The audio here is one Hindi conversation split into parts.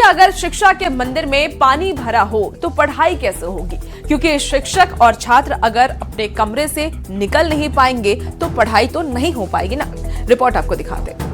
अगर शिक्षा के मंदिर में पानी भरा हो तो पढ़ाई कैसे होगी, क्योंकि शिक्षक और छात्र अगर अपने कमरे से निकल नहीं पाएंगे तो पढ़ाई तो नहीं हो पाएगी ना। रिपोर्ट आपको दिखाते हैं।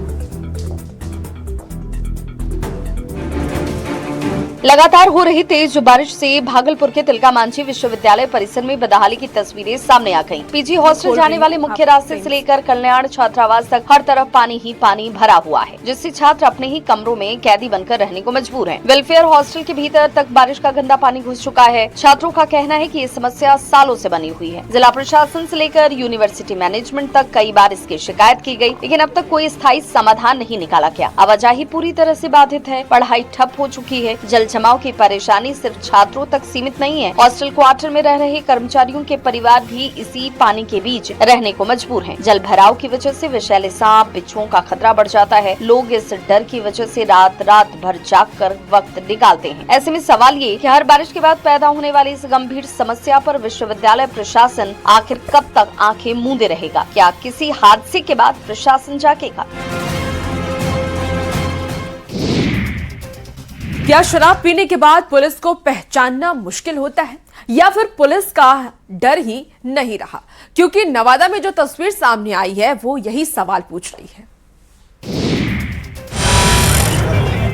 लगातार हो रही तेज बारिश से भागलपुर के तिलका मांझी विश्वविद्यालय परिसर में बदहाली की तस्वीरें सामने आ गईं। पीजी हॉस्टल जाने वाले मुख्य रास्ते से लेकर कल्याण छात्रावास तक हर तरफ पानी ही पानी भरा हुआ है, जिससे छात्र अपने ही कमरों में कैदी बनकर रहने को मजबूर हैं। वेलफेयर हॉस्टल के भीतर तक बारिश का गंदा पानी घुस चुका है। छात्रों का कहना है कि ये समस्या सालों से बनी हुई है। जिला प्रशासन से लेकर यूनिवर्सिटी मैनेजमेंट तक कई बार इसकी शिकायत की गयी, लेकिन अब तक कोई स्थायी समाधान नहीं निकाला गया। आवाजाही पूरी तरह से बाधित है, पढ़ाई ठप हो चुकी है। जल जमाव की परेशानी सिर्फ छात्रों तक सीमित नहीं है। हॉस्टल क्वार्टर में रह रहे कर्मचारियों के परिवार भी इसी पानी के बीच रहने को मजबूर हैं। जल भराव की वजह से विषैले सांप, बिच्छुओं का खतरा बढ़ जाता है। लोग इस डर की वजह से रात रात भर जागकर वक्त निकालते हैं। ऐसे में सवाल ये कि हर बारिश के बाद पैदा होने वाली इस गंभीर समस्या पर विश्वविद्यालय प्रशासन आखिर कब तक आंखें मूंदे रहेगा? क्या किसी हादसे के बाद प्रशासन जागेगा? क्या शराब पीने के बाद पुलिस को पहचानना मुश्किल होता है, या फिर पुलिस का डर ही नहीं रहा? क्योंकि नवादा में जो तस्वीर सामने आई है वो यही सवाल पूछ रही है।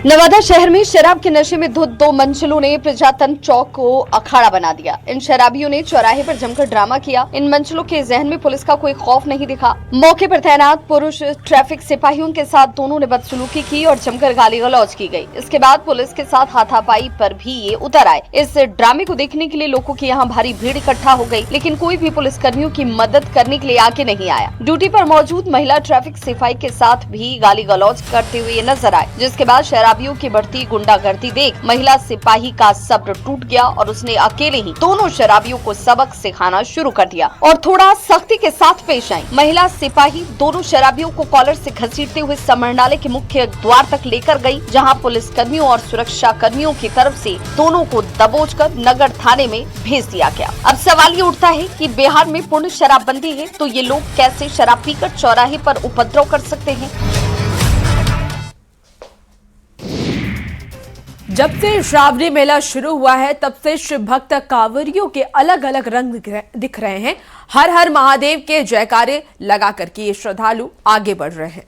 नवादा शहर में शराब के नशे में धुत दो मंचलों ने प्रजातंत्र चौक को अखाड़ा बना दिया। इन शराबियों ने चौराहे पर जमकर ड्रामा किया। इन मंचलों के जहन में पुलिस का कोई खौफ नहीं दिखा। मौके पर तैनात पुरुष ट्रैफिक सिपाहियों के साथ दोनों ने बदसलूकी की और जमकर गाली गलौज की गई। इसके बाद पुलिस के साथ हाथापाई पर भी ये उतर आए। इस ड्रामे को देखने के लिए लोगों की यहाँ भारी भीड़ इकट्ठा हो गयी, लेकिन कोई भी पुलिस कर्मियों की मदद करने के लिए आगे नहीं आया। ड्यूटी पर मौजूद महिला ट्रैफिक सिपाही के साथ भी गाली गलौज करते हुए नजर आए, जिसके बाद शराबियों की बढ़ती गुंडागर्दी देख महिला सिपाही का सब्र टूट गया और उसने अकेले ही दोनों शराबियों को सबक सिखाना शुरू कर दिया और थोड़ा सख्ती के साथ पेश आई। महिला सिपाही दोनों शराबियों को कॉलर से घसीटते हुए समरणालय के मुख्य द्वार तक लेकर गई, जहां पुलिस कर्मियों और सुरक्षा कर्मियों की तरफ से दोनों को दबोचकर नगर थाने में भेज दिया गया। अब सवाल ये उठता है कि बिहार में पूर्ण शराबबंदी है तो ये लोग कैसे शराब पीकर चौराहे पर उपद्रव कर सकते हैं? जब से श्रावणी मेला शुरू हुआ है तब से शिव भक्त कांवरियों के अलग अलग रंग दिख रहे हैं। हर हर महादेव के जयकारे लगा करके ये श्रद्धालु आगे बढ़ रहे हैं।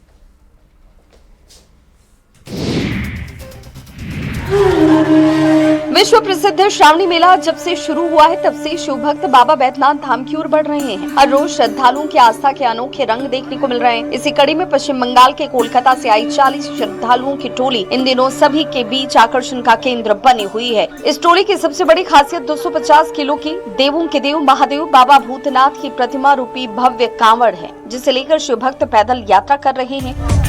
विश्व प्रसिद्ध श्रावणी मेला जब से शुरू हुआ है तब से शिव भक्त बाबा बैद्यनाथ धाम की ओर बढ़ रहे हैं। हर रोज श्रद्धालुओं की आस्था के अनोखे रंग देखने को मिल रहे हैं। इसी कड़ी में पश्चिम बंगाल के कोलकाता से आई 40 श्रद्धालुओं की टोली इन दिनों सभी के बीच आकर्षण का केंद्र बनी हुई है। इस टोली की सबसे बड़ी खासियत 250 किलो की देवों के देव महादेव बाबा भूतनाथ की प्रतिमा रूपी भव्य कांवड़ है, जिसे लेकर शिव भक्त पैदल यात्रा कर रहे हैं।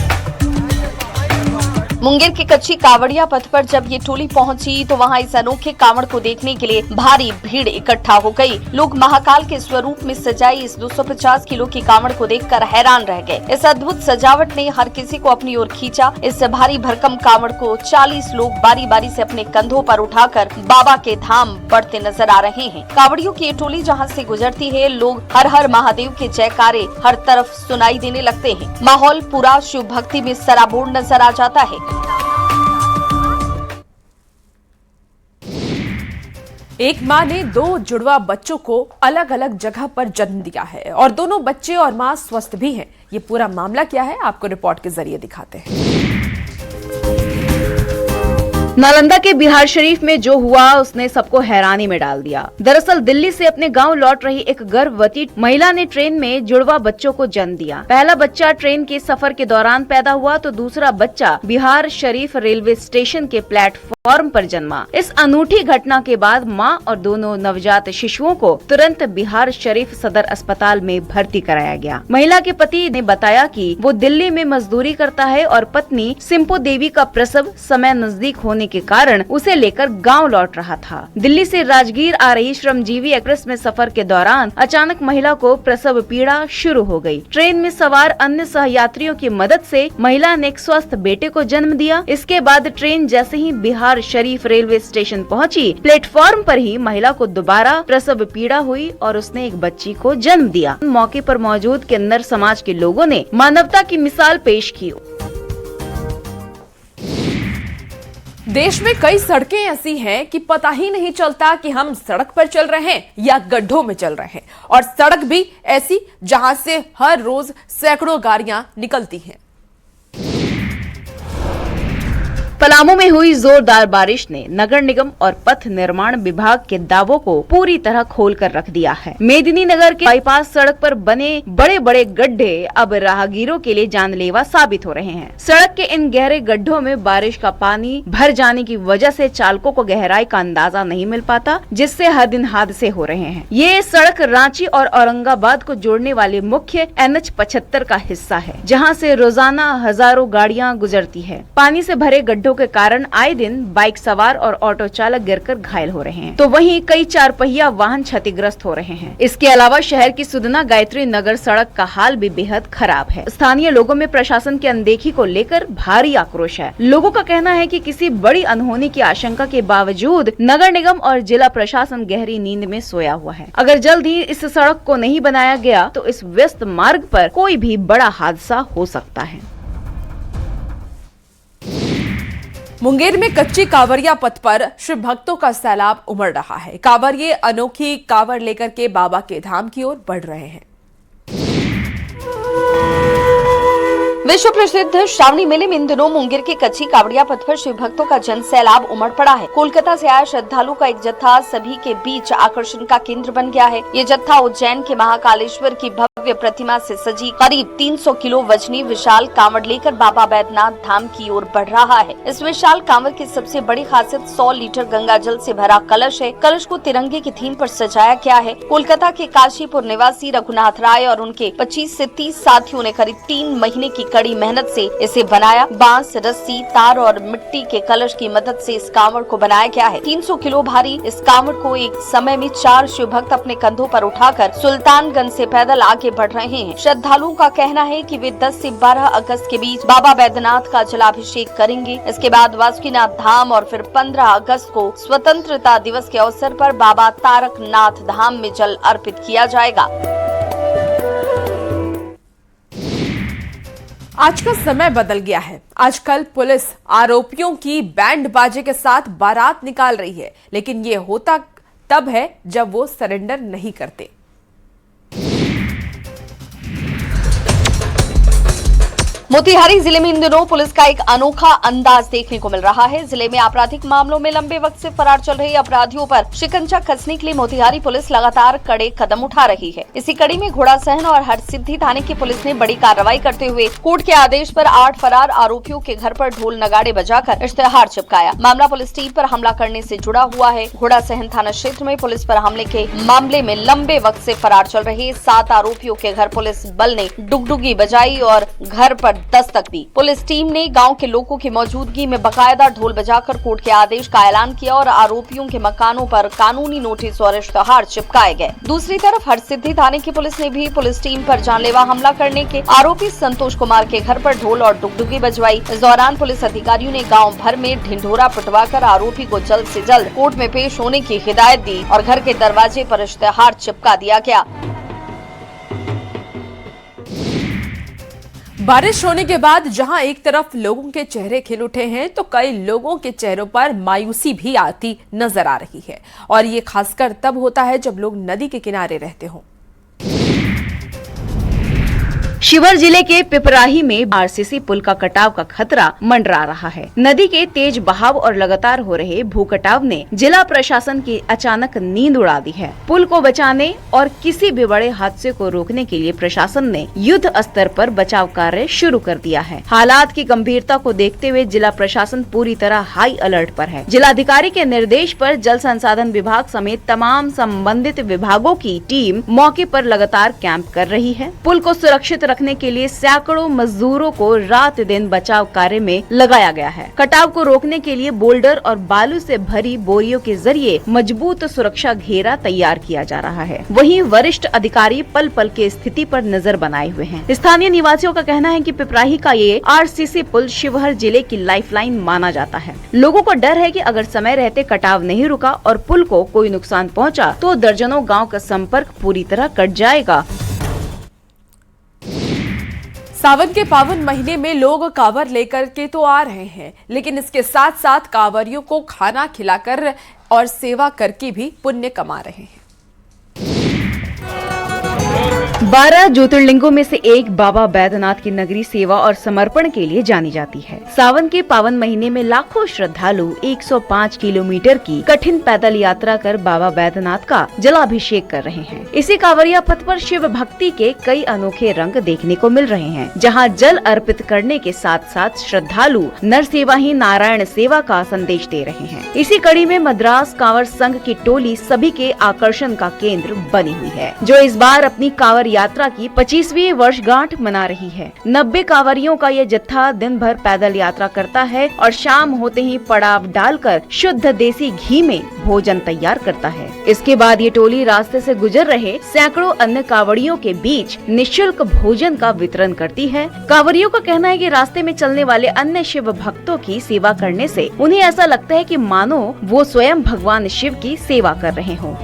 मुंगेर के कच्ची कावड़िया पथ पर जब ये टोली पहुंची तो वहां इस अनोखे कावड़ को देखने के लिए भारी भीड़ इकट्ठा हो गई। लोग महाकाल के स्वरूप में सजाई इस 250 किलो की कावड़ को देखकर हैरान रह गए। इस अद्भुत सजावट ने हर किसी को अपनी ओर खींचा। इस भारी भरकम कावड़ को 40 लोग बारी बारी से अपने कंधों पर उठाकर बाबा के धाम बढ़ते नजर आ रहे हैं। कावड़ियों की ये टोली जहाँ से गुजरती है, लोग हर हर महादेव के जयकारे हर तरफ सुनाई देने लगते हैं। माहौल पूरा शिव भक्ति में सराबोर नजर आ जाता है। एक मां ने 2 जुड़वा बच्चों को अलग अलग जगह पर जन्म दिया है और दोनों बच्चे और मां स्वस्थ भी हैं। ये पूरा मामला क्या है आपको रिपोर्ट के जरिए दिखाते हैं। नालंदा के बिहार शरीफ में जो हुआ उसने सबको हैरानी में डाल दिया। दरअसल दिल्ली से अपने गांव लौट रही एक गर्भवती महिला ने ट्रेन में जुड़वा बच्चों को जन्म दिया। पहला बच्चा ट्रेन के सफर के दौरान पैदा हुआ तो दूसरा बच्चा बिहार शरीफ रेलवे स्टेशन के प्लेटफॉर्म पर जन्मा। इस अनूठी घटना के बाद मां और दोनों नवजात शिशुओं को तुरंत बिहार शरीफ सदर अस्पताल में भर्ती कराया गया। महिला के पति ने बताया कि वो दिल्ली में मजदूरी करता है और पत्नी सिंपो देवी का प्रसव समय नजदीक होने के कारण उसे लेकर गांव लौट रहा था। दिल्ली से राजगीर आ रही श्रमजीवी एक्सप्रेस में सफर के दौरान अचानक महिला को प्रसव पीड़ा शुरू हो गई। ट्रेन में सवार अन्य सहयात्रियों की मदद से महिला ने एक स्वस्थ बेटे को जन्म दिया। इसके बाद ट्रेन जैसे ही बिहार शरीफ रेलवे स्टेशन पहुंची, प्लेटफॉर्म पर ही महिला को दोबारा प्रसव पीड़ा हुई और उसने एक बच्ची को जन्म दिया। मौके पर मौजूद किन्नर समाज के लोगों ने मानवता की मिसाल पेश की। देश में कई सड़कें ऐसी हैं कि पता ही नहीं चलता कि हम सड़क पर चल रहे हैं या गड्ढों में चल रहे हैं, और सड़क भी ऐसी जहां से हर रोज सैकड़ों गाड़ियां निकलती हैं। पलामू में हुई जोरदार बारिश ने नगर निगम और पथ निर्माण विभाग के दावों को पूरी तरह खोल कर रख दिया है। मेदिनी नगर के बाईपास सड़क पर बने बड़े बड़े गड्ढे अब राहगीरों के लिए जानलेवा साबित हो रहे हैं। सड़क के इन गहरे गड्ढों में बारिश का पानी भर जाने की वजह से चालकों को गहराई का अंदाजा नहीं मिल पाता, जिससे हर दिन हादसे हो रहे हैं। ये सड़क रांची और औरंगाबाद को जोड़ने वाले मुख्य NH 75 का हिस्सा है, जहाँ से रोजाना हजारों गाड़ियाँ गुजरती है। पानी से भरे गड्ढों के कारण आए दिन बाइक सवार और ऑटो चालक गिरकर घायल हो रहे हैं, तो वहीं कई 4 पहिया वाहन क्षतिग्रस्त हो रहे हैं। इसके अलावा शहर की सुदना गायत्री नगर सड़क का हाल भी बेहद खराब है। स्थानीय लोगों में प्रशासन की अनदेखी को लेकर भारी आक्रोश है। लोगों का कहना है कि किसी बड़ी अनहोनी की आशंका के बावजूद नगर निगम और जिला प्रशासन गहरी नींद में सोया हुआ है। अगर जल्द ही इस सड़क को नहीं बनाया गया तो इस व्यस्त मार्ग पर कोई भी बड़ा हादसा हो सकता है। मुंगेर में कच्ची कांवरिया पथ पर शिव भक्तों का सैलाब उमड़ रहा है। कांवरिये अनोखी कांवर लेकर के बाबा के धाम की ओर बढ़ रहे हैं। विश्व प्रसिद्ध श्रावणी मेले में इन दिनों मुंगेर के कच्ची कावड़िया पथ पर शिव भक्तों का जन सैलाब उमड़ पड़ा है। कोलकाता से आए श्रद्धालु का एक जत्था सभी के बीच आकर्षण का केंद्र बन गया है। ये जत्था उज्जैन के महाकालेश्वर की भव्य प्रतिमा से सजी करीब 300 किलो वजनी विशाल कांवड़ लेकर बाबा बैद्यनाथ धाम की ओर बढ़ रहा है। इस विशाल कांवड़ की सबसे बड़ी खासियत 100 लीटर गंगा जल से भरा कलश है। कलश को तिरंगे की थीम पर सजाया गया है। कोलकाता के काशीपुर निवासी रघुनाथ राय और उनके 25 से 30 साथियों ने करीब 3 महीने की कड़ी मेहनत से इसे बनाया। बांस, रस्सी, तार और मिट्टी के कलश की मदद से इस कांवड़ को बनाया गया है। 300 किलो भारी इस कांवड़ को एक समय में 4 शिव भक्त अपने कंधों पर उठाकर सुल्तानगंज से पैदल आगे बढ़ रहे हैं। श्रद्धालुओं का कहना है कि वे 10 से 12 अगस्त के बीच बाबा बैद्यनाथ का जलाभिषेक करेंगे। इसके बाद वासुकीनाथ धाम और फिर 15 अगस्त को स्वतंत्रता दिवस के अवसर पर बाबा तारकनाथ धाम में जल अर्पित किया जाएगा। आज का समय बदल गया है। आजकल पुलिस आरोपियों की बैंड बाजे के साथ बारात निकाल रही है, लेकिन ये होता तब है जब वो सरेंडर नहीं करते। मोतिहारी जिले में इन दिनों पुलिस का एक अनोखा अंदाज देखने को मिल रहा है। जिले में आपराधिक मामलों में लंबे वक्त से फरार चल रहे अपराधियों पर शिकंजा कसने के लिए मोतिहारी पुलिस लगातार कड़े कदम उठा रही है। इसी कड़ी में घोड़ासहन और हरसिद्धि थाने की पुलिस ने बड़ी कार्रवाई करते हुए कोर्ट के आदेश पर 8 फरार आरोपियों के घर पर ढोल नगाड़े बजाकर इश्तेहार चिपकाया। मामला पुलिस टीम पर हमला करने से जुड़ा हुआ है। घोड़ासहन थाना क्षेत्र में पुलिस पर हमले के मामले में लंबे वक्त से फरार चल रहे 7 आरोपियों के घर पुलिस बल ने डुगडुगी बजाई और घर पर दस्तक दी। पुलिस टीम ने गांव के लोगों की मौजूदगी में बकायदा ढोल बजाकर कोर्ट के आदेश का ऐलान किया और आरोपियों के मकानों पर कानूनी नोटिस और इश्तेहार चिपकाए गए। दूसरी तरफ हरसिद्धि थाने की पुलिस ने भी पुलिस टीम पर जानलेवा हमला करने के आरोपी संतोष कुमार के घर पर ढोल और डुगडुगी बजवाई। इस दौरान पुलिस अधिकारियों ने गाँव भर में ढिंढोरा पिटवाकर आरोपी को जल्द से जल्द कोर्ट में पेश होने की हिदायत दी और घर के दरवाजे पर इश्तेहार चिपका दिया गया। बारिश होने के बाद जहां एक तरफ लोगों के चेहरे खिल उठे हैं, तो कई लोगों के चेहरों पर मायूसी भी आती नजर आ रही है, और ये खासकर तब होता है जब लोग नदी के किनारे रहते हों। शिवहर जिले के पिपराही में RCC पुल का कटाव का खतरा मंडरा रहा है। नदी के तेज बहाव और लगातार हो रहे भू कटाव ने जिला प्रशासन की अचानक नींद उड़ा दी है। पुल को बचाने और किसी भी बड़े हादसे को रोकने के लिए प्रशासन ने युद्ध स्तर पर बचाव कार्य शुरू कर दिया है। हालात की गंभीरता को देखते हुए जिला प्रशासन पूरी तरह हाई अलर्ट पर है। जिलाधिकारी के निर्देश पर जल संसाधन विभाग समेत तमाम संबंधित विभागों की टीम मौके पर लगातार कैंप कर रही है। पुल को सुरक्षित रखने के लिए सैकड़ों मजदूरों को रात दिन बचाव कार्य में लगाया गया है। कटाव को रोकने के लिए बोल्डर और बालू से भरी बोरियों के जरिए मजबूत सुरक्षा घेरा तैयार किया जा रहा है। वहीं वरिष्ठ अधिकारी पल पल की स्थिति पर नजर बनाए हुए हैं। स्थानीय निवासियों का कहना है कि पिपराही का ये RCC पुल शिवहर जिले की लाइफलाइन माना जाता है। लोगों को डर है कि अगर समय रहते कटाव नहीं रुका और पुल को कोई नुकसान पहुंचा तो दर्जनों गांव का संपर्क पूरी तरह कट जाएगा। सावन के पावन महीने में लोग कांवर लेकर के तो आ रहे हैं, लेकिन इसके साथ साथ कांवरियों को खाना खिलाकर और सेवा करके भी पुण्य कमा रहे हैं। 12 ज्योतिर्लिंगों में से एक बाबा बैद्यनाथ की नगरी सेवा और समर्पण के लिए जानी जाती है। सावन के पावन महीने में लाखों श्रद्धालु 105 किलोमीटर की कठिन पैदल यात्रा कर बाबा बैद्यनाथ का जलाभिषेक कर रहे हैं। इसी कांवरिया पथ पर शिव भक्ति के कई अनोखे रंग देखने को मिल रहे हैं, जहां जल अर्पित करने के साथ साथ श्रद्धालु नर सेवा ही नारायण सेवा का संदेश दे रहे हैं। इसी कड़ी में मद्रास कांवर संघ की टोली सभी के आकर्षण का केंद्र बनी हुई है, जो इस बार अपनी कांवर यात्रा की 25वीं वर्षगांठ मना रही है। 90 कांवरियों का ये जत्था दिन भर पैदल यात्रा करता है और शाम होते ही पड़ाव डालकर शुद्ध देसी घी में भोजन तैयार करता है। इसके बाद ये टोली रास्ते से गुजर रहे सैकड़ों अन्य कांवरियों के बीच निःशुल्क भोजन का वितरण करती है। कांवरियों का कहना है कि रास्ते में चलने वाले अन्य शिव भक्तों की सेवा करने से उन्हें ऐसा लगता है कि मानो वो स्वयं भगवान शिव की सेवा कर रहे हों।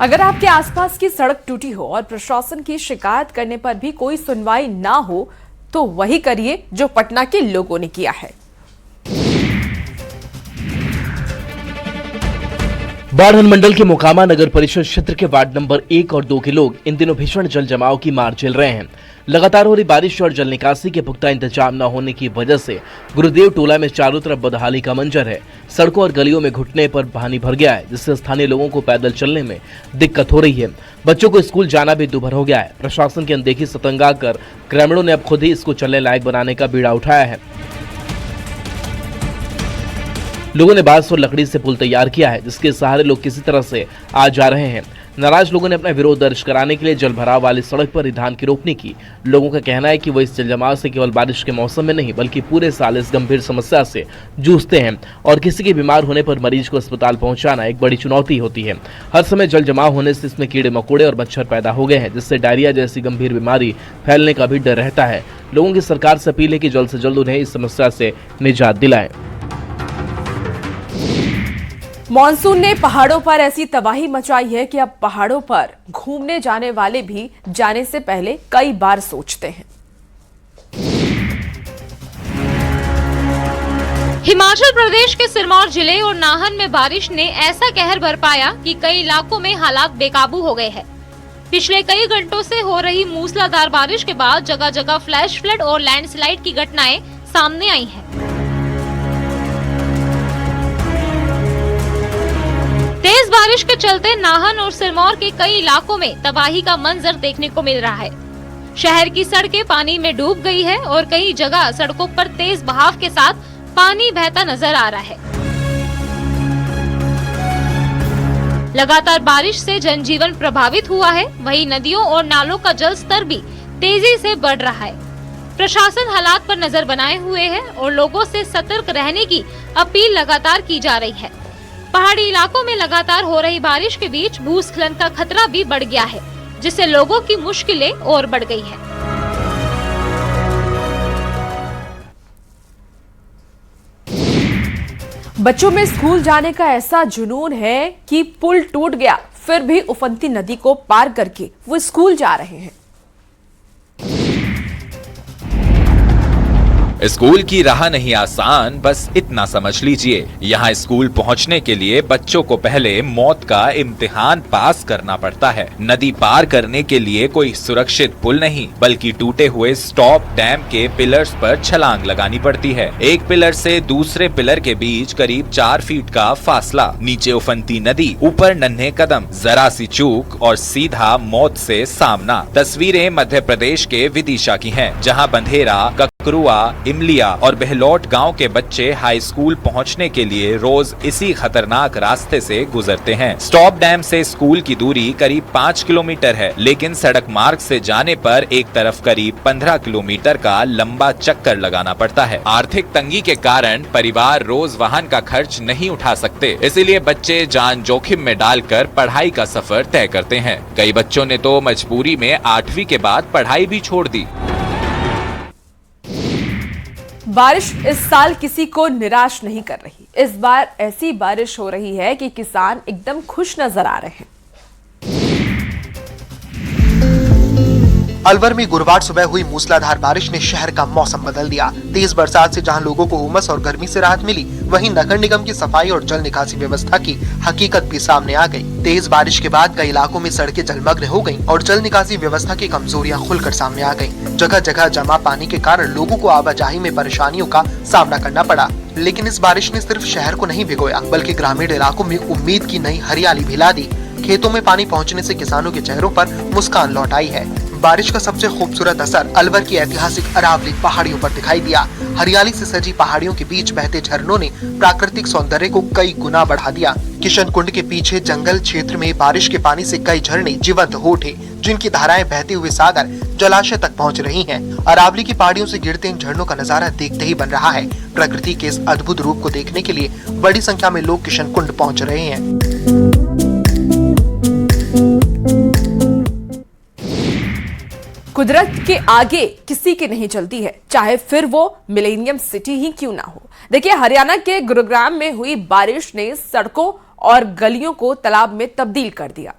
अगर आपके आसपास की सड़क टूटी हो और प्रशासन की शिकायत करने पर भी कोई सुनवाई ना हो, तो वही करिए जो पटना के लोगों ने किया है। बाढ़ अनुमंडल के मोकामा नगर परिषद क्षेत्र के वार्ड नंबर 1 और 2 के लोग इन दिनों भीषण जल जमाव की मार झेल रहे हैं। लगातार हो रही बारिश और जल निकासी के पुख्ता इंतजाम न होने की वजह से गुरुदेव टोला में चारों तरफ बदहाली का मंजर है। सड़कों और गलियों में घुटने पर पानी भर गया है, जिससे स्थानीय लोगों को पैदल चलने में दिक्कत हो रही है। बच्चों को स्कूल जाना भी दूभर हो गया है। प्रशासन की अनदेखी से तंग आकर ग्रामीणों ने अब खुद ही इसको चलने लायक बनाने का बीड़ा उठाया है। लोगों ने बांस और लकड़ी से पुल तैयार किया है, जिसके सहारे लोग किसी तरह से आ जा रहे हैं। नाराज लोगों ने अपना विरोध दर्ज कराने के लिए जल भराव वाली सड़क पर धान की रोपनी की। लोगों का कहना है कि वो इस जलजमाव से केवल बारिश के मौसम में नहीं बल्कि पूरे साल इस गंभीर समस्या से जूझते हैं और किसी के बीमार होने पर मरीज को अस्पताल पहुंचाना एक बड़ी चुनौती होती है। हर समय जल जमाव होने से इसमें कीड़े मकोड़े और मच्छर पैदा हो गए हैं, जिससे डायरिया जैसी गंभीर बीमारी फैलने का भी डर रहता है। लोगों की सरकार से अपील है कि जल्द से जल्द उन्हें इस समस्या से निजात दिलाएं। मॉनसून ने पहाड़ों पर ऐसी तबाही मचाई है कि अब पहाड़ों पर घूमने जाने वाले भी जाने से पहले कई बार सोचते हैं। हिमाचल प्रदेश के सिरमौर जिले और नाहन में बारिश ने ऐसा कहर बरपाया कि कई इलाकों में हालात बेकाबू हो गए हैं। पिछले कई घंटों से हो रही मूसलाधार बारिश के बाद जगह जगह फ्लैश फ्लड और लैंडस्लाइड की घटनाएं सामने आई हैं। तेज बारिश के चलते नाहन और सिरमौर के कई इलाकों में तबाही का मंजर देखने को मिल रहा है। शहर की सड़कें पानी में डूब गई है और कई जगह सड़कों पर तेज बहाव के साथ पानी बहता नजर आ रहा है। लगातार बारिश से जनजीवन प्रभावित हुआ है, वहीं नदियों और नालों का जल स्तर भी तेजी से बढ़ रहा है। प्रशासन हालात पर नजर बनाए हुए है और लोगों से सतर्क रहने की अपील लगातार की जा रही है। पहाड़ी इलाकों में लगातार हो रही बारिश के बीच भूस्खलन का खतरा भी बढ़ गया है, जिससे लोगों की मुश्किलें और बढ़ गई हैं। बच्चों में स्कूल जाने का ऐसा जुनून है कि पुल टूट गया, फिर भी उफनती नदी को पार करके वो स्कूल जा रहे हैं। स्कूल की राह नहीं आसान, बस इतना समझ लीजिए। यहाँ स्कूल पहुँचने के लिए बच्चों को पहले मौत का इम्तिहान पास करना पड़ता है। नदी पार करने के लिए कोई सुरक्षित पुल नहीं, बल्कि टूटे हुए स्टॉप डैम के पिलर्स पर छलांग लगानी पड़ती है। एक पिलर से दूसरे पिलर के बीच करीब 4 फीट का फासला। नीचे उफनती नदी, ऊपर नन्हे कदम, जरा सी चूक और सीधा मौत से सामना। तस्वीरें मध्य प्रदेश के विदिशा की हैं, जहाँ बंधेरा, ककरुआ, इमलिया और बहलोट गांव के बच्चे हाई स्कूल पहुंचने के लिए रोज इसी खतरनाक रास्ते से गुजरते हैं। स्टॉप डैम से स्कूल की दूरी करीब 5 किलोमीटर है, लेकिन सड़क मार्ग से जाने पर एक तरफ करीब 15 किलोमीटर का लंबा चक्कर लगाना पड़ता है। आर्थिक तंगी के कारण परिवार रोज वाहन का खर्च नहीं उठा सकते, इसीलिए बच्चे जान जोखिम में डालकर पढ़ाई का सफर तय करते हैं। कई बच्चों ने तो मजबूरी में 8वीं के बाद पढ़ाई भी छोड़ दी। बारिश इस साल किसी को निराश नहीं कर रही। इस बार ऐसी बारिश हो रही है कि किसान एकदम खुश नजर आ रहे हैं। अलवर में गुरुवार सुबह हुई मूसलाधार बारिश ने शहर का मौसम बदल दिया। तेज बरसात से जहां लोगों को उमस और गर्मी से राहत मिली, वहीं नगर निगम की सफाई और जल निकासी व्यवस्था की हकीकत भी सामने आ गई। तेज बारिश के बाद कई इलाकों में सड़कें जलमग्न हो गयीं और जल निकासी व्यवस्था की कमजोरियां खुलकर सामने आ गयीं। जगह जगह जमा पानी के कारण लोगों को आवाजाही में परेशानियों का सामना करना पड़ा। लेकिन इस बारिश ने सिर्फ शहर को नहीं भिगोया, बल्कि ग्रामीण इलाकों में उम्मीद की नई हरियाली भी ला दी। खेतों में पानी पहुंचने से किसानों के चेहरों पर मुस्कान लौट आई है। बारिश का सबसे खूबसूरत असर अलवर की ऐतिहासिक अरावली पहाड़ियों पर दिखाई दिया। हरियाली से सजी पहाड़ियों के बीच बहते झरनों ने प्राकृतिक सौंदर्य को कई गुना बढ़ा दिया। किशन कुंड के पीछे जंगल क्षेत्र में बारिश के पानी से कई झरने जीवंत हो उठे, जिनकी धाराएं बहते हुए सागर जलाशय तक पहुंच रही हैं। अरावली की पहाड़ियों से गिरते इन झरनों का नजारा देखते ही बन रहा है। प्रकृति के इस अद्भुत रूप को देखने के लिए बड़ी संख्या में लोग किशन कुंड पहुँच रहे हैं। कुदरत के आगे किसी की नहीं चलती है, चाहे फिर वो मिलेनियम सिटी ही क्यों ना हो। देखिए, हरियाणा के गुरुग्राम में हुई बारिश ने सड़कों और गलियों को तालाब में तब्दील कर दिया।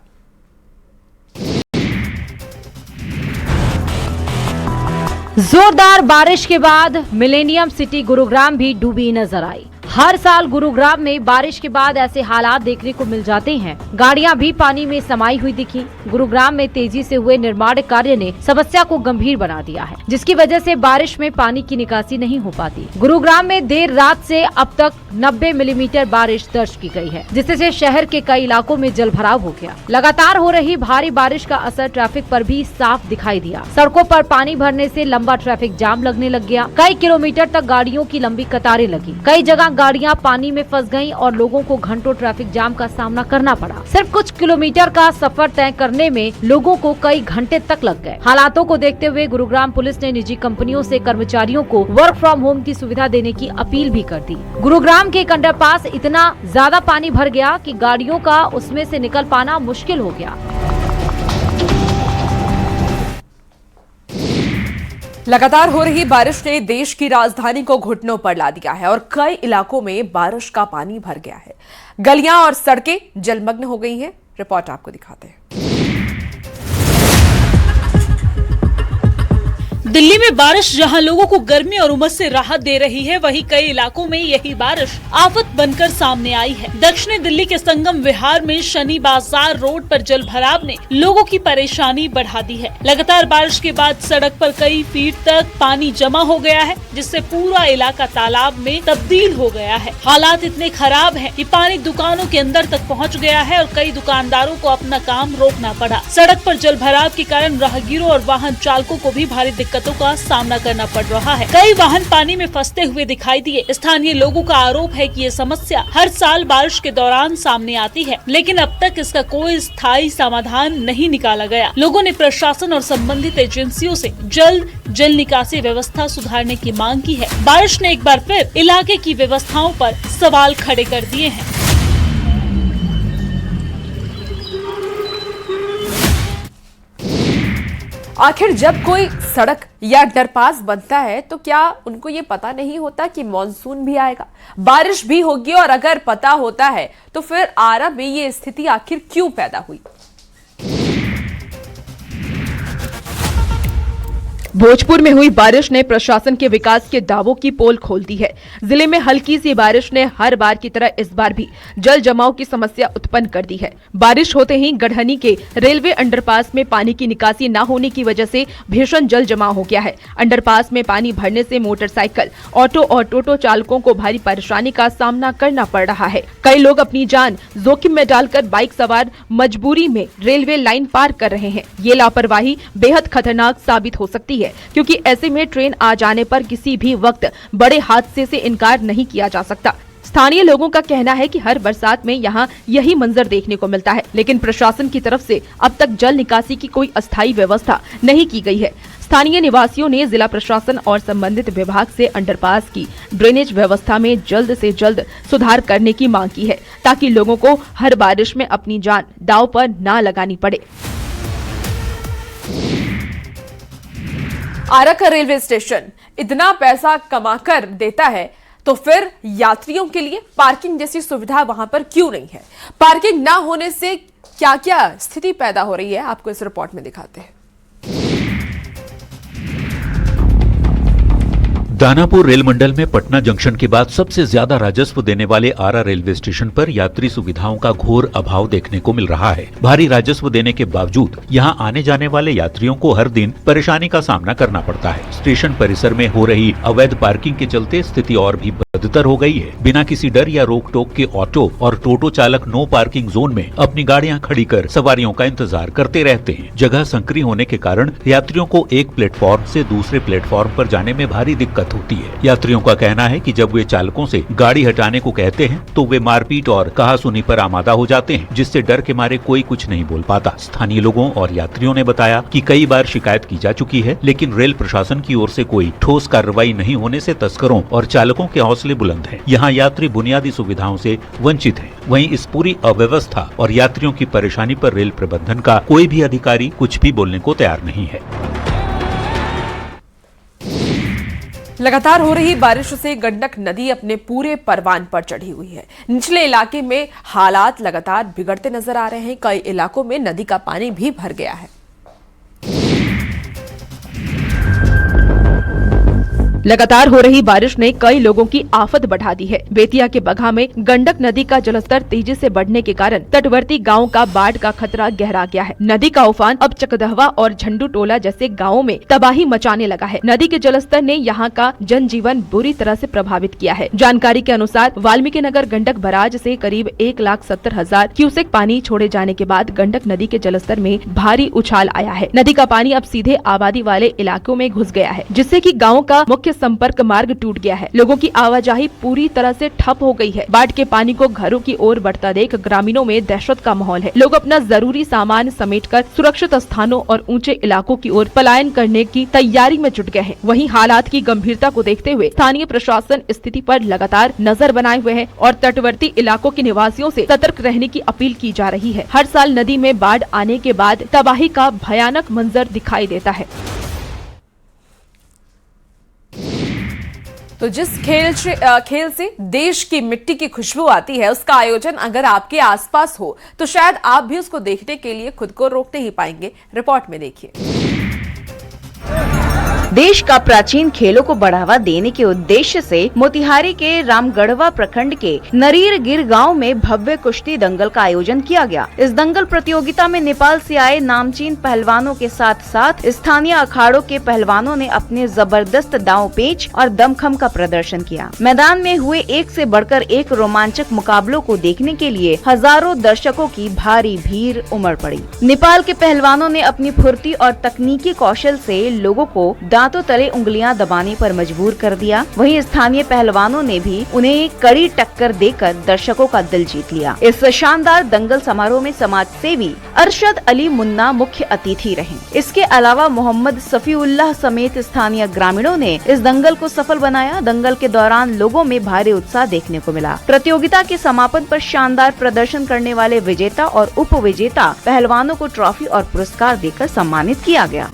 जोरदार बारिश के बाद मिलेनियम सिटी गुरुग्राम भी डूबी नजर आई। हर साल गुरुग्राम में बारिश के बाद ऐसे हालात देखने को मिल जाते हैं। गाड़ियां भी पानी में समाई हुई दिखी। गुरुग्राम में तेजी से हुए निर्माण कार्य ने समस्या को गंभीर बना दिया है, जिसकी वजह से बारिश में पानी की निकासी नहीं हो पाती। गुरुग्राम में देर रात से अब तक 90 मिलीमीटर बारिश दर्ज की गई है, जिससे शहर के कई इलाकों में जलभराव हो गया। लगातार हो रही भारी बारिश का असर ट्रैफिक पर भी साफ दिखाई दिया। सड़कों पर पानी भरने से लंबा ट्रैफिक जाम लगने लग गया। कई किलोमीटर तक गाड़ियों की लंबी कतारें लगी। कई जगह गाड़ियां पानी में फंस गईं और लोगों को घंटों ट्रैफिक जाम का सामना करना पड़ा। सिर्फ कुछ किलोमीटर का सफर तय करने में लोगों को कई घंटे तक लग गए। हालातों को देखते हुए गुरुग्राम पुलिस ने निजी कंपनियों से कर्मचारियों को वर्क फ्रॉम होम की सुविधा देने की अपील भी कर दी। गुरुग्राम के एक अंडरपास इतना ज्यादा पानी भर गया कि गाड़ियों का उसमें से निकल पाना मुश्किल हो गया। लगातार हो रही बारिश ने देश की राजधानी को घुटनों पर ला दिया है और कई इलाकों में बारिश का पानी भर गया है। गलियां और सड़कें जलमग्न हो गई हैं। रिपोर्ट आपको दिखाते हैं। दिल्ली में बारिश जहां लोगों को गर्मी और उमस से राहत दे रही है, वहीं कई इलाकों में यही बारिश आफत बनकर सामने आई है। दक्षिणी दिल्ली के संगम विहार में शनि बाजार रोड पर जलभराव ने लोगों की परेशानी बढ़ा दी है। लगातार बारिश के बाद सड़क पर कई फीट तक पानी जमा हो गया है, जिससे पूरा इलाका तालाब में तब्दील हो गया है। हालात इतने खराब हैं कि पानी दुकानों के अंदर तक पहुंच गया है और कई दुकानदारों को अपना काम रोकना पड़ा। सड़क पर जलभराव के कारण राहगीरों और वाहन चालकों को भी भारी दिक्कतों का सामना करना पड़ रहा है। कई वाहन पानी में फंसते हुए दिखाई दिए। स्थानीय लोगों का आरोप है कि ये समस्या हर साल बारिश के दौरान सामने आती है, लेकिन अब तक इसका कोई स्थायी समाधान नहीं निकाला गया। लोगों ने प्रशासन और संबंधित एजेंसियों से जल्द जल निकासी व्यवस्था सुधारने की मांग की है। बारिश ने एक बार फिर इलाके की व्यवस्थाओं पर सवाल खड़े कर दिए हैं। आखिर जब कोई सड़क या अंडरपास बनता है तो क्या उनको ये पता नहीं होता कि मॉनसून भी आएगा, बारिश भी होगी, और अगर पता होता है तो फिर आरा में ये स्थिति आखिर क्यों पैदा हुई। भोजपुर में हुई बारिश ने प्रशासन के विकास के दावों की पोल खोल दी है। जिले में हल्की सी बारिश ने हर बार की तरह इस बार भी जल जमाव की समस्या उत्पन्न कर दी है। बारिश होते ही गढ़हनी के रेलवे अंडरपास में पानी की निकासी न होने की वजह से भीषण जल जमाव हो गया है। अंडरपास में पानी भरने से मोटरसाइकिल, ऑटो और टोटो चालकों को भारी परेशानी का सामना करना पड़ रहा है। कई लोग अपनी जान जोखिम में डालकर बाइक सवार मजबूरी में रेलवे लाइन पार कर रहे हैं। ये लापरवाही बेहद खतरनाक साबित हो सकती है, क्योंकि ऐसे में ट्रेन आ जाने पर किसी भी वक्त बड़े हादसे से इनकार नहीं किया जा सकता। स्थानीय लोगों का कहना है कि हर बरसात में यहाँ यही मंजर देखने को मिलता है, लेकिन प्रशासन की तरफ से अब तक जल निकासी की कोई अस्थायी व्यवस्था नहीं की गई है। स्थानीय निवासियों ने जिला प्रशासन और संबंधित विभाग से अंडरपास की ड्रेनेज व्यवस्था में जल्द से जल्द सुधार करने की मांग की है, ताकि लोगों को हर बारिश में अपनी जान दांव पर न लगानी पड़े। आरा का रेलवे स्टेशन इतना पैसा कमाकर देता है, तो फिर यात्रियों के लिए पार्किंग जैसी सुविधा वहां पर क्यों नहीं है। पार्किंग ना होने से क्या क्या स्थिति पैदा हो रही है, आपको इस रिपोर्ट में दिखाते हैं। दानापुर रेल मंडल में पटना जंक्शन के बाद सबसे ज्यादा राजस्व देने वाले आरा रेलवे स्टेशन पर यात्री सुविधाओं का घोर अभाव देखने को मिल रहा है। भारी राजस्व देने के बावजूद यहां आने जाने वाले यात्रियों को हर दिन परेशानी का सामना करना पड़ता है। स्टेशन परिसर में हो रही अवैध पार्किंग के चलते स्थिति और भी बदतर हो गई है। बिना किसी डर या रोक टोक के ऑटो और टोटो चालक नो पार्किंग जोन में अपनी गाड़ियां खड़ी कर सवारियों का इंतजार करते रहते हैं। जगह संकरी होने के कारण यात्रियों को एक प्लेटफॉर्म से दूसरे प्लेटफॉर्म पर जाने में भारी दिक्कत होती है। यात्रियों का कहना है कि जब वे चालकों से गाड़ी हटाने को कहते हैं तो वे मारपीट और कहासुनी पर आमादा हो जाते हैं, जिससे डर के मारे कोई कुछ नहीं बोल पाता। स्थानीय लोगों और यात्रियों ने बताया कि कई बार शिकायत की जा चुकी है, लेकिन रेल प्रशासन की ओर से कोई ठोस कार्रवाई नहीं होने से तस्करों और चालकों के हौसले बुलंद हैं। यहाँ यात्री बुनियादी सुविधाओं से वंचित हैं। वहीं इस पूरी अव्यवस्था और यात्रियों की परेशानी पर रेल प्रबंधन का कोई भी अधिकारी कुछ भी बोलने को तैयार नहीं है। लगातार हो रही बारिश से गंडक नदी अपने पूरे परवान पर चढ़ी हुई है। निचले इलाके में हालात लगातार बिगड़ते नजर आ रहे हैं। कई इलाकों में नदी का पानी भी भर गया है। लगातार हो रही बारिश ने कई लोगों की आफत बढ़ा दी है। बेतिया के बगहा में गंडक नदी का जलस्तर तेजी से बढ़ने के कारण तटवर्ती गांव का बाढ़ का खतरा गहरा गया है। नदी का उफान अब चकदहवा और झंडू टोला जैसे गांवों में तबाही मचाने लगा है। नदी के जलस्तर ने यहां का जनजीवन बुरी तरह से प्रभावित किया है। जानकारी के अनुसार वाल्मीकि नगर गंडक बराज से करीब 1,70,000 क्यूसेक पानी छोड़े जाने के बाद गंडक नदी के जलस्तर में भारी उछाल आया है। नदी का पानी अब सीधे आबादी वाले इलाकों में घुस गया है, जिससे कि गाँव का मुख्य संपर्क मार्ग टूट गया है। लोगों की आवाजाही पूरी तरह से ठप हो गई है। बाढ़ के पानी को घरों की ओर बढ़ता देख ग्रामीणों में दहशत का माहौल है। लोग अपना जरूरी सामान समेटकर सुरक्षित स्थानों और ऊंचे इलाकों की ओर पलायन करने की तैयारी में जुट गए हैं। वहीं हालात की गंभीरता को देखते हुए स्थानीय प्रशासन स्थिति पर लगातार नजर बनाए हुए है और तटवर्ती इलाकों के निवासियों से सतर्क रहने की अपील की जा रही है। हर साल नदी में बाढ़ आने के बाद तबाही का भयानक मंजर दिखाई देता है। तो जिस खेल से देश की मिट्टी की खुशबू आती है, उसका आयोजन अगर आपके आसपास हो तो शायद आप भी उसको देखने के लिए खुद को रोक नहीं पाएंगे। रिपोर्ट में देखिए। देश का प्राचीन खेलों को बढ़ावा देने के उद्देश्य से मोतिहारी के रामगढ़वा प्रखंड के नरीरगिर गांव में भव्य कुश्ती दंगल का आयोजन किया गया। इस दंगल प्रतियोगिता में नेपाल से आए नामचीन पहलवानों के साथ साथ स्थानीय अखाड़ों के पहलवानों ने अपने जबरदस्त दांव पेच और दमखम का प्रदर्शन किया। मैदान में हुए एक से बढ़कर एक रोमांचक मुकाबलों को देखने के लिए हजारों दर्शकों की भारी भीड़ उमड़ पड़ी। नेपाल के पहलवानों ने अपनी फुर्ती और तकनीकी कौशल से लोगों को दांतों तले उंगलियां दबाने पर मजबूर कर दिया। वहीं स्थानीय पहलवानों ने भी उन्हें कड़ी टक्कर देकर दर्शकों का दिल जीत लिया। इस शानदार दंगल समारोह में समाज सेवी अरशद अली मुन्ना मुख्य अतिथि रहे। इसके अलावा मोहम्मद सफीउल्लाह समेत स्थानीय ग्रामीणों ने इस दंगल को सफल बनाया। दंगल के दौरान लोगों में भारी उत्साह देखने को मिला। प्रतियोगिता के समापन पर शानदार प्रदर्शन करने वाले विजेता और उप विजेता पहलवानों को ट्रॉफी और पुरस्कार देकर सम्मानित किया गया।